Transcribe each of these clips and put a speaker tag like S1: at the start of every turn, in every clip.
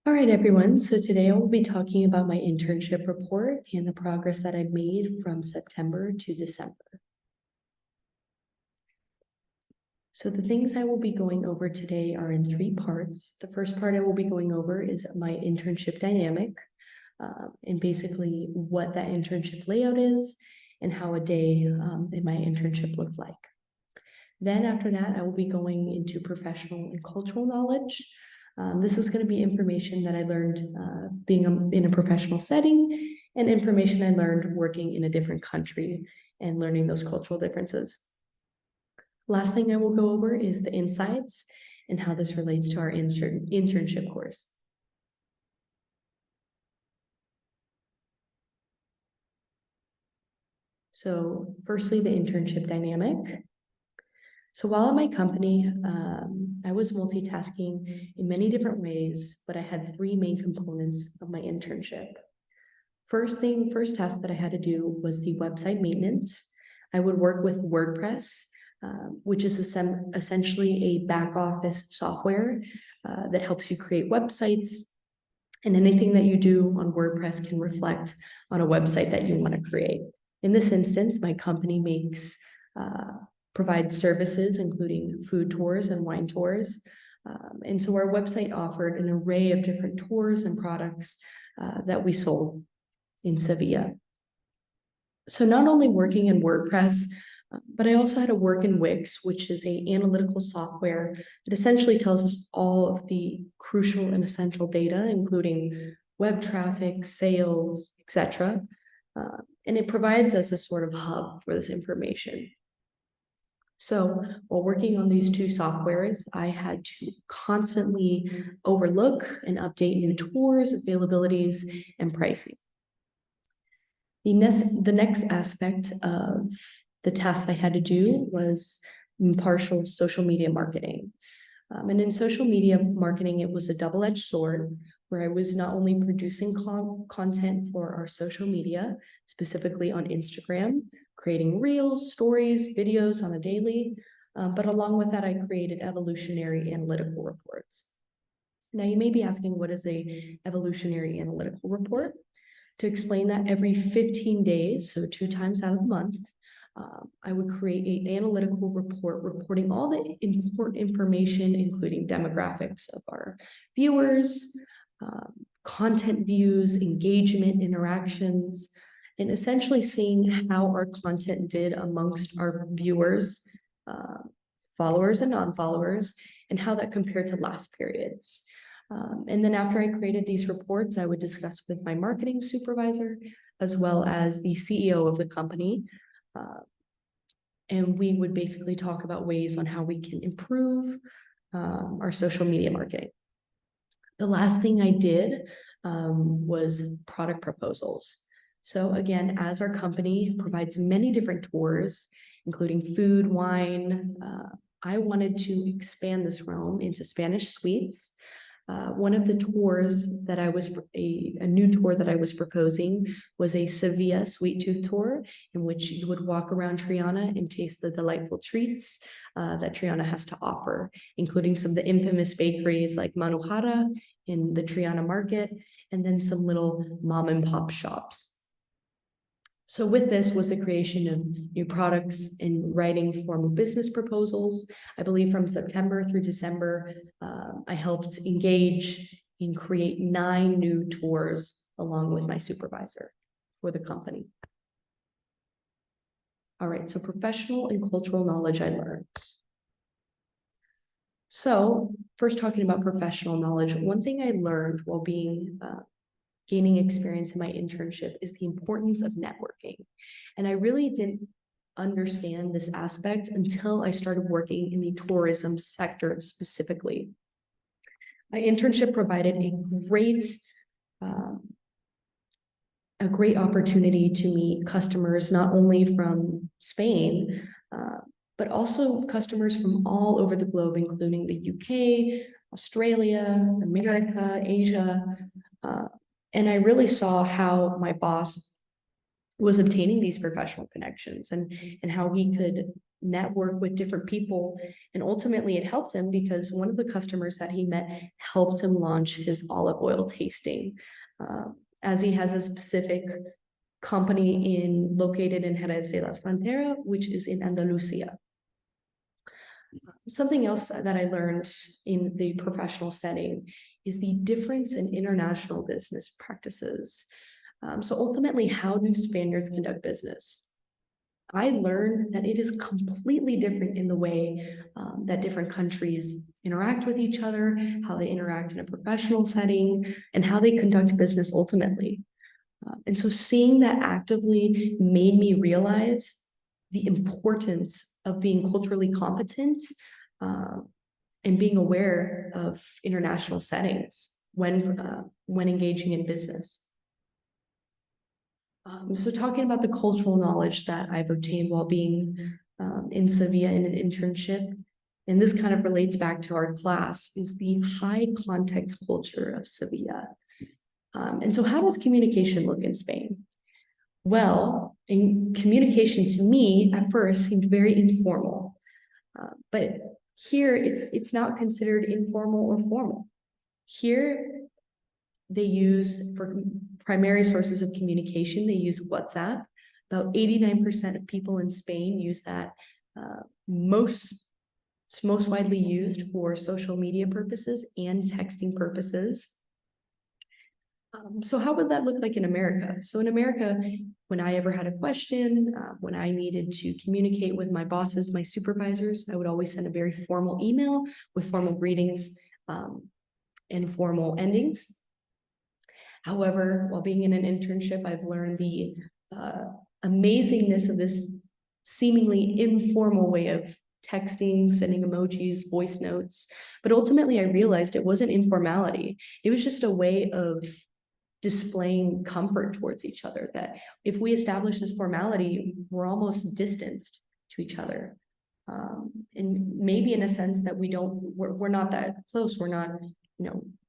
S1: All right, everyone. So today I will be talking about my internship report and the progress that I've made from September to December. So the things I will be going over today are in three parts. The first part I will be going over is my internship dynamic, and basically what that internship layout is and how a day in my internship looked like. Then after that, I will be going into professional and cultural knowledge. This is going to be information that I learned being in a professional setting and information I learned working in a different country and learning those cultural differences. Last thing I will go over is the insights and how this relates to our internship course. So firstly, the internship dynamic. So while at my company, I was multitasking in many different ways, but I had three main components of my internship. First task that I had to do was the website maintenance. I would work with WordPress, which is essentially a back office software that helps you create websites. And anything that you do on WordPress can reflect on a website that you want to create. In this instance, my company provides services, including food tours and wine tours. And so our website offered an array of different tours and products that we sold in Sevilla. So not only working in WordPress, but I also had to work in Wix, which is an analytical software that essentially tells us all of the crucial and essential data, including web traffic, sales, etc. And it provides us a sort of hub for this information. So while working on these two softwares, I had to constantly overlook and update new tours, availabilities, and pricing. The next aspect of the task I had to do was partial social media marketing. And in social media marketing, it was a double-edged sword where I was not only producing content for our social media, specifically on Instagram, creating reels, stories, videos on a daily, but along with that, I created evolutionary analytical reports. Now you may be asking, what is a evolutionary analytical report? To explain that, every 15 days, so 2 times out of the month, I would create an analytical report reporting all the important information, including demographics of our viewers, content views, engagement, interactions, and essentially seeing how our content did amongst our viewers, followers and non-followers, and how that compared to last periods. And then after I created these reports, I would discuss with my marketing supervisor, as well as the CEO of the company. And we would basically talk about ways on how we can improve our social media marketing. The last thing I did was product proposals. So again, as our company provides many different tours, including food, wine, I wanted to expand this realm into Spanish suites. One of the tours that a new tour that I was proposing was a Sevilla sweet tooth tour, in which you would walk around Triana and taste the delightful treats that Triana has to offer, including some of the infamous bakeries like Manujara in the Triana market, and then some little mom and pop shops. So with this was the creation of new products and writing formal business proposals. I believe from September through December, I helped engage and create 9 new tours along with my supervisor for the company. All right, so professional and cultural knowledge I learned. So first talking about professional knowledge, one thing I learned while gaining experience in my internship is the importance of networking. And I really didn't understand this aspect until I started working in the tourism sector specifically. My internship provided a great opportunity to meet customers, not only from Spain, but also customers from all over the globe, including the UK, Australia, America, Asia, and I really saw how my boss was obtaining these professional connections and how he could network with different people. And ultimately it helped him because one of the customers that he met helped him launch his olive oil tasting. As he has a specific company located in Jerez de la Frontera, which is in Andalusia. Something else that I learned in the professional setting is the difference in international business practices. So ultimately, how do Spaniards conduct business? I learned that it is completely different in the way that different countries interact with each other, how they interact in a professional setting, and how they conduct business ultimately. And so seeing that actively made me realize the importance of being culturally competent and being aware of international settings when engaging in business. So talking about the cultural knowledge that I've obtained while being in Sevilla in an internship, and this kind of relates back to our class, is the high context culture of Sevilla. And so how does communication look in Spain? Well, in communication to me at first seemed very informal, but here it's not considered informal or formal. Here they use, for primary sources of communication, they use WhatsApp. About 89% of people in Spain use that. It's most widely used for social media purposes and texting purposes. So how would that look like in America? So in America, when I ever had a question, when I needed to communicate with my bosses, my supervisors, I would always send a very formal email with formal greetings and formal endings. However, while being in an internship, I've learned the amazingness of this seemingly informal way of texting, sending emojis, voice notes. But ultimately, I realized it wasn't informality. It was just a way of displaying comfort towards each other, that if we establish this formality, we're almost distanced to each other. And maybe in a sense that we're not that close. We're not,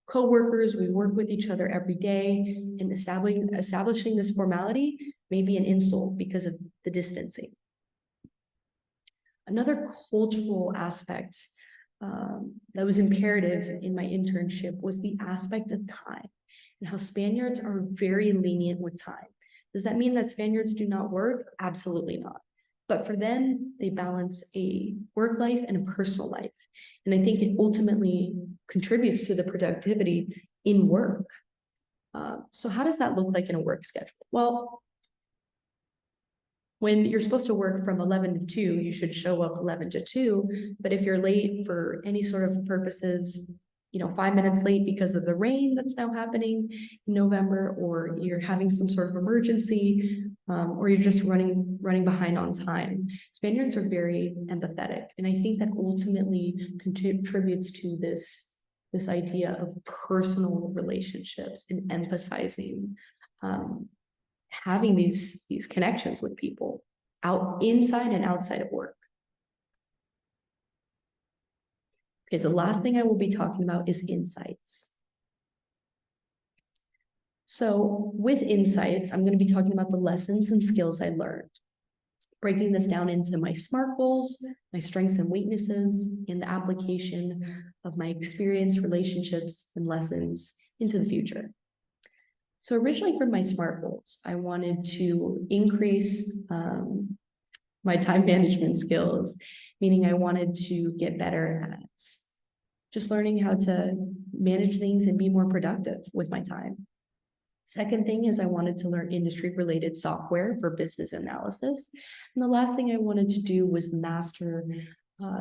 S1: co-workers. We work with each other every day, and establishing this formality may be an insult because of the distancing. Another cultural aspect that was imperative in my internship was the aspect of time, and how Spaniards are very lenient with time. Does that mean that Spaniards do not work? Absolutely not. But for them, they balance a work life and a personal life. And I think it ultimately contributes to the productivity in work. So how does that look like in a work schedule? Well, when you're supposed to work from 11 to 2, you should show up 11 to 2. But if you're late for any sort of purposes, 5 minutes late because of the rain that's now happening in November, or you're having some sort of emergency, or you're just running behind on time. Spaniards are very empathetic. And I think that ultimately contributes to this idea of personal relationships and emphasizing having these connections with people inside and outside of work. Okay, so the last thing I will be talking about is insights. So with insights, I'm going to be talking about the lessons and skills I learned, breaking this down into my SMART goals, my strengths and weaknesses, and the application of my experience, relationships, and lessons into the future. So originally for my SMART goals, I wanted to increase my time management skills, meaning I wanted to get better at just learning how to manage things and be more productive with my time. Second thing is I wanted to learn industry-related software for business analysis. And the last thing I wanted to do was master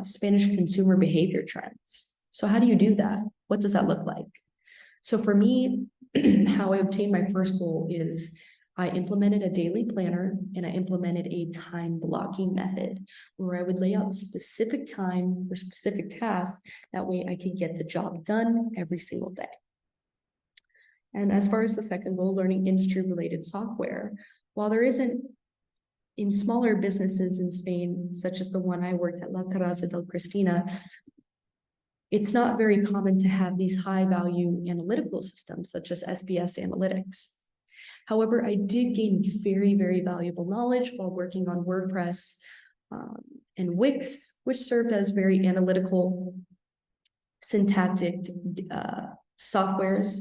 S1: Spanish consumer behavior trends. So how do you do that? What does that look like? So for me, how I obtained my first goal is I implemented a daily planner, and I implemented a time blocking method where I would lay out specific time for specific tasks. That way I could get the job done every single day. And as far as the second goal, learning industry-related software, while there isn't in smaller businesses in Spain, such as the one I worked at La Terraza del Cristina, it's not very common to have these high-value analytical systems such as SBS Analytics. However, I did gain very, very valuable knowledge while working on WordPress and Wix, which served as very analytical, syntactic softwares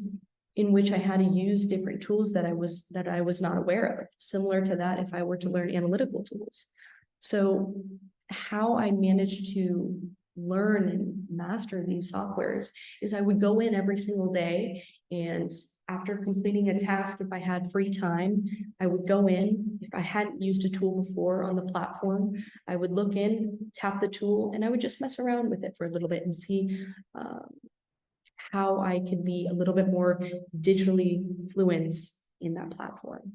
S1: in which I had to use different tools that I was not aware of, similar to that if I were to learn analytical tools. So how I managed to learn and master these softwares is I would go in every single day, and after completing a task, if I had free time, I would go in. If I hadn't used a tool before on the platform, I would look in, tap the tool, and I would just mess around with it for a little bit and see how I could be a little bit more digitally fluent in that platform.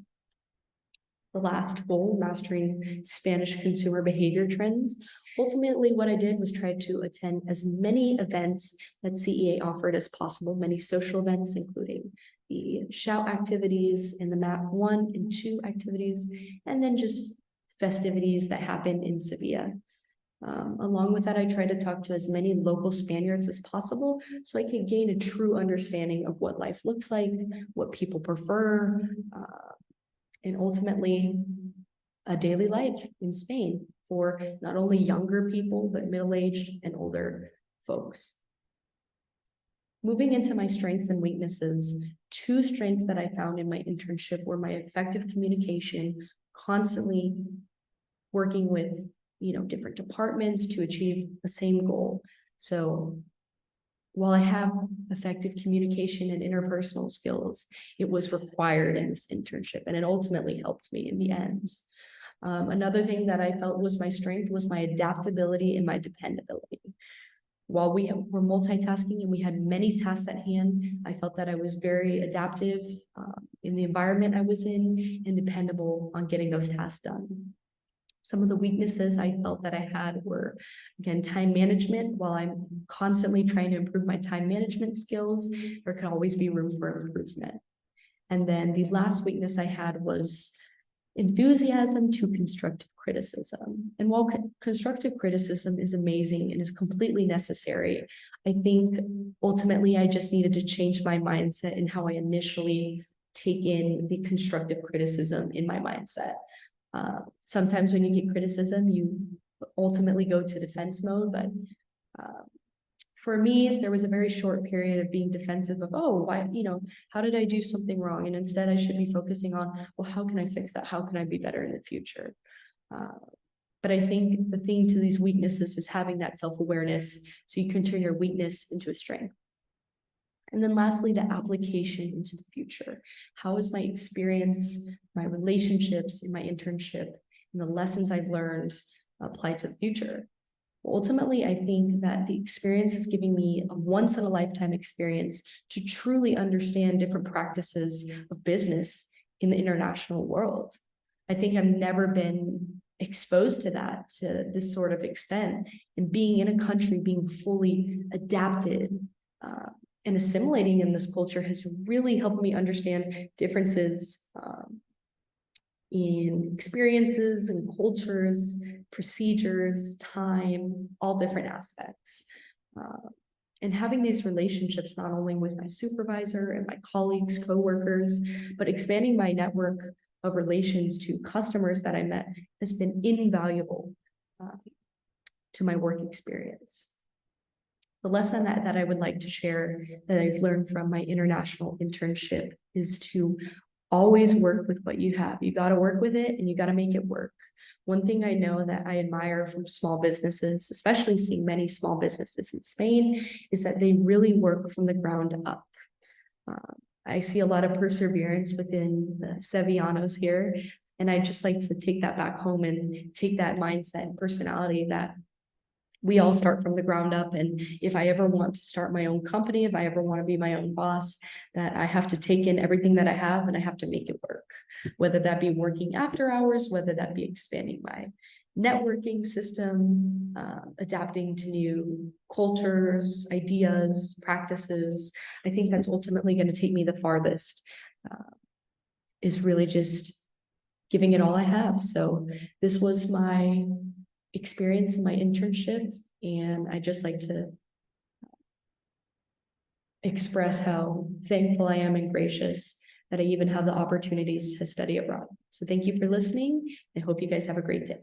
S1: The last goal, mastering Spanish consumer behavior trends. Ultimately, what I did was try to attend as many events that CEA offered as possible, many social events, including the Shout activities and the MAP 1 and 2 activities, and then just festivities that happen in Sevilla. Along with that, I tried to talk to as many local Spaniards as possible so I could gain a true understanding of what life looks like, what people prefer, and ultimately a daily life in Spain for not only younger people, but middle-aged and older folks. Moving into my strengths and weaknesses, 2 strengths that I found in my internship were my effective communication, constantly working with different departments to achieve the same goal. So while I have effective communication and interpersonal skills, it was required in this internship, and it ultimately helped me in the end. Another thing that I felt was my strength was my adaptability and my dependability. While we were multitasking and we had many tasks at hand, I felt that I was very adaptive in the environment I was in and dependable on getting those tasks done. Some of the weaknesses I felt that I had were, again, time management. While I'm constantly trying to improve my time management skills, there can always be room for improvement. And then the last weakness I had was enthusiasm to constructive criticism. And while constructive criticism is amazing and is completely necessary, I think ultimately I just needed to change my mindset and how I initially take in the constructive criticism in my mindset. Sometimes when you get criticism, you ultimately go to defense mode, but for me, there was a very short period of being defensive of, oh, why, how did I do something wrong? And instead I should be focusing on, well, how can I fix that? How can I be better in the future? But I think the thing to these weaknesses is having that self-awareness so you can turn your weakness into a strength. And then lastly, the application into the future. How is my experience, my relationships in my internship, and the lessons I've learned applied to the future? Ultimately, I think that the experience is giving me a once-in-a-lifetime experience to truly understand different practices of business in the international world. I think I've never been exposed to that to this sort of extent, and being in a country, being fully adapted and assimilating in this culture has really helped me understand differences in experiences and cultures, procedures, time, all different aspects. And having these relationships not only with my supervisor and my colleagues, coworkers, but expanding my network of relations to customers that I met has been invaluable to my work experience. The lesson that I would like to share that I've learned from my international internship is to always work with what you have. You got to work with it and you got to make it work. One thing I know that I admire from small businesses, especially seeing many small businesses in Spain, is that they really work from the ground up. I see a lot of perseverance within the Sevillanos here, and I just like to take that back home and take that mindset and personality that we all start from the ground up. And if I ever want to start my own company, if I ever want to be my own boss, that I have to take in everything that I have and I have to make it work, whether that be working after hours, whether that be expanding my networking system, adapting to new cultures, ideas, practices. I think that's ultimately going to take me the farthest, is really just giving it all I have. So this was my experience in my internship, and I just like to express how thankful I am and gracious that I even have the opportunities to study abroad. So thank you for listening. I hope you guys have a great day.